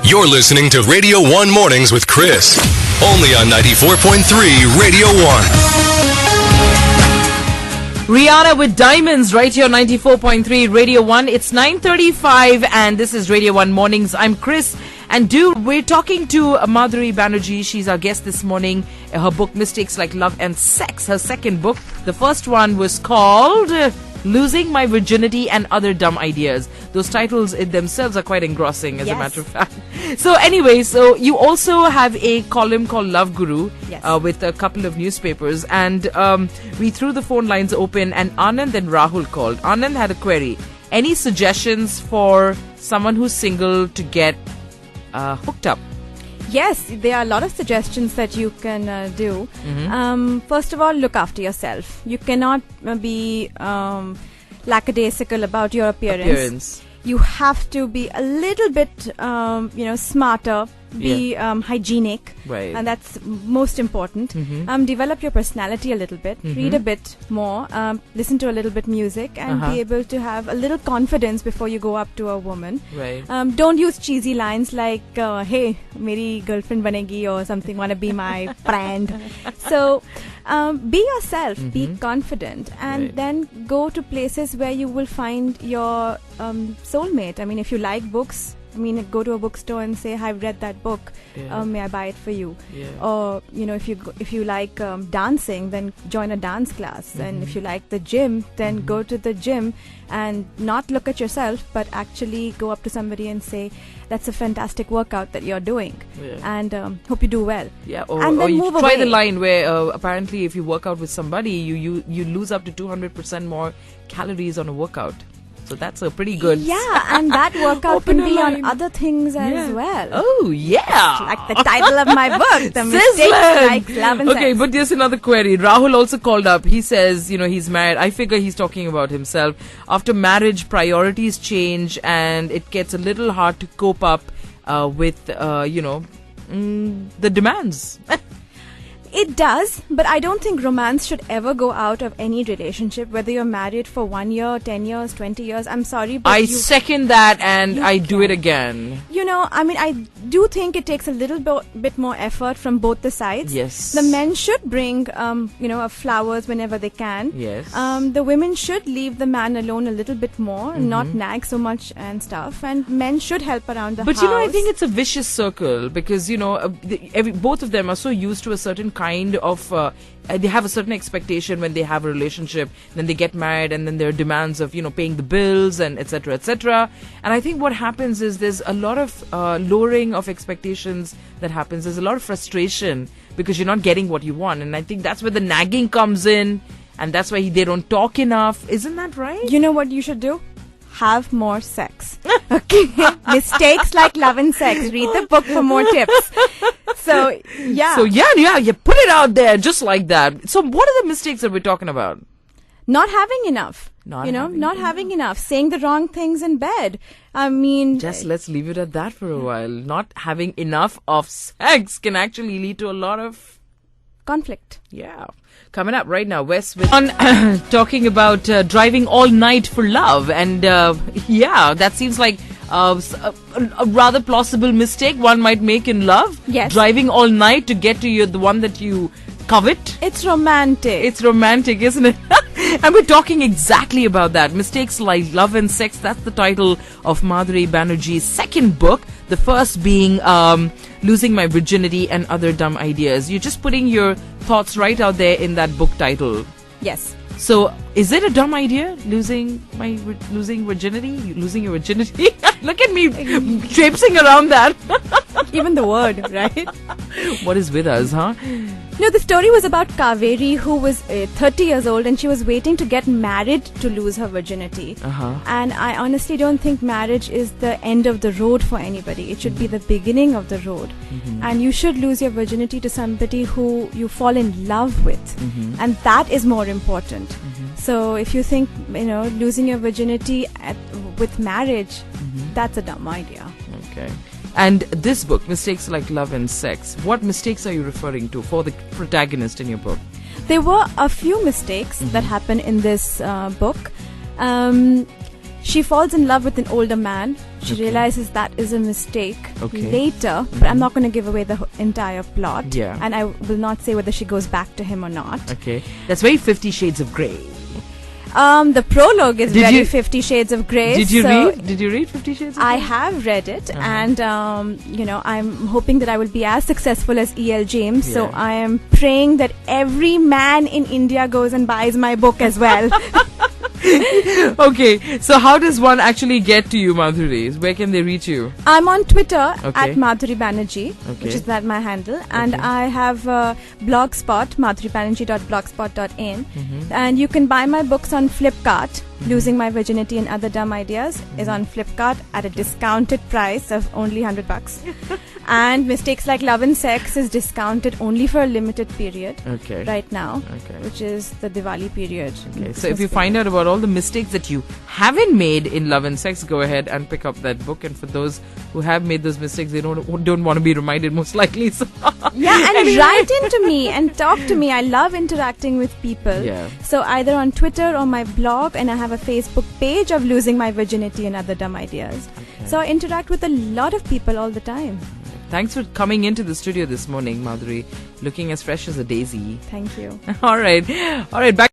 You're listening to Radio 1 Mornings with Chris. Only on 94.3 Radio 1. Rihanna with Diamonds right here on 94.3 Radio 1. It's 9:35 and this is Radio 1 Mornings. I'm Chris. And we're talking to Madhuri Banerjee. She's our guest this morning. Her book, Mistakes Like Love and Sex, her second book. The first one was called Losing My Virginity and Other Dumb Ideas. Those titles in themselves are quite engrossing, as a matter of fact. So anyway, so you also have a column called Love Guru with a couple of newspapers. And we threw the phone lines open and Anand and Rahul called. Anand had a query. Any suggestions for someone who's single to get hooked up? Yes, there are a lot of suggestions that you can do. First of all, look after yourself. You cannot be lackadaisical about your appearance. You have to be a little bit, smarter. Be hygienic, right? And that's most important. Develop your personality a little bit. Read a bit more. Listen to a little bit music, and be able to have a little confidence before you go up to a woman. Right. Don't use cheesy lines like "Hey, meri girlfriend banegi" or something. Wanna be my friend? So, be yourself. Be confident, and then go to places where you will find your soulmate. I mean, if you like books. Go to a bookstore and say, I've read that book. May I buy it for you? Or, if you like dancing, then join a dance class. And if you like the gym, then go to the gym and not look at yourself, but actually go up to somebody and say, that's a fantastic workout that you're doing. And hope you do well. Yeah, and or you move try away. the line where apparently if you work out with somebody, you lose up to 200% more calories on a workout. So that's a pretty good... Yeah, and that workout can be on other things as well. Oh, yeah. Like the title of my book, The Mistakes Like Love and Sex. Okay, but there's another query. Rahul also called up. He says, he's married. I figure he's talking about himself. After marriage, priorities change and it gets a little hard to cope up with, the demands. It does, but I don't think romance should ever go out of any relationship, whether you're married for 1 year, 10 years, 20 years. I'm sorry, but I second that and I do it again. I do think it takes a little bit more effort from both the sides. Yes. The men should bring, flowers whenever they can. Yes. The women should leave the man alone a little bit more and not nag so much and stuff. And men should help around the house. But, I think it's a vicious circle because, both of them are so used to a certain kind of they have a certain expectation when they have a relationship, then they get married, and then there are demands of paying the bills and etc. etc. And I think what happens is there's a lot of lowering of expectations that happens. There's a lot of frustration because you're not getting what you want, and I think that's where the nagging comes in, and that's why they don't talk enough. Isn't that right? You know what you should do? Have more sex. Okay. Mistakes Like Love and Sex. Read the book for more tips. So, yeah. You put it out there just like that. So, what are the mistakes that we're talking about? Not having enough. Not having enough. Saying the wrong things in bed. Just let's leave it at that for a while. Not having enough of sex can actually lead to a lot of conflict. Yeah. Coming up right now, Wes with talking about driving all night for love. And that seems like a rather plausible mistake one might make in love. Yes. Driving all night to get to the one that you covet. It's romantic. It's romantic, isn't it? And we're talking exactly about that. Mistakes Like Love and Sex. That's the title of Madhuri Banerjee's second book. The first being Losing My Virginity and Other Dumb Ideas. You're just putting your thoughts right out there in that book title. Yes. So, is it a dumb idea? Losing virginity? Losing your virginity? Look at me traipsing around that. Even the word, right? What is with us, huh? No, the story was about Kaveri, who was 30 years old and she was waiting to get married to lose her virginity. And I honestly don't think marriage is the end of the road for anybody. It should be the beginning of the road. And you should lose your virginity to somebody who you fall in love with. And that is more important. So if you think, losing your virginity with marriage, that's a dumb idea. Okay. And this book, Mistakes Like Love and Sex, what mistakes are you referring to for the protagonist in your book? There were a few mistakes that happen in this book. She falls in love with an older man. She Okay. realizes that is a mistake Okay. later, but I'm not going to give away the entire plot. Yeah. And I will not say whether she goes back to him or not. Okay. That's very 50 Shades of Grey. The prologue is Did very you- 50 Shades of Grey. Did you so read? Did you read 50 Shades of Grey? I have read it, Uh-huh. and I'm hoping that I will be as successful as E.L. James. So Yeah. I am praying that every man in India goes and buys my book as well. Okay, so how does one actually get to you, Madhuri? Where can they reach you? I'm on Twitter Okay. at Madhuri Banerjee, Okay. which is that my handle, and Okay. I have a blogspot, madhuribanerjee.blogspot.in, Mm-hmm. and you can buy my books on Flipkart. Losing My Virginity and Other Dumb Ideas is on Flipkart at a discounted price of only $100. And Mistakes Like Love and Sex is discounted only for a limited period Okay. right now, Okay. which is the Diwali period. Okay, so if you find out about all the mistakes that you haven't made in love and sex, go ahead and pick up that book. And for those who have made those mistakes, they don't want to be reminded, most likely. So Yeah, and write into me and talk to me. I love interacting with people. Yeah. So either on Twitter or my blog, and I have a Facebook page of Losing My Virginity and Other Dumb Ideas. So I interact with a lot of people all the time. Thanks for coming into the studio this morning, Madhuri. Looking as fresh as a daisy. Thank you. All right. Back.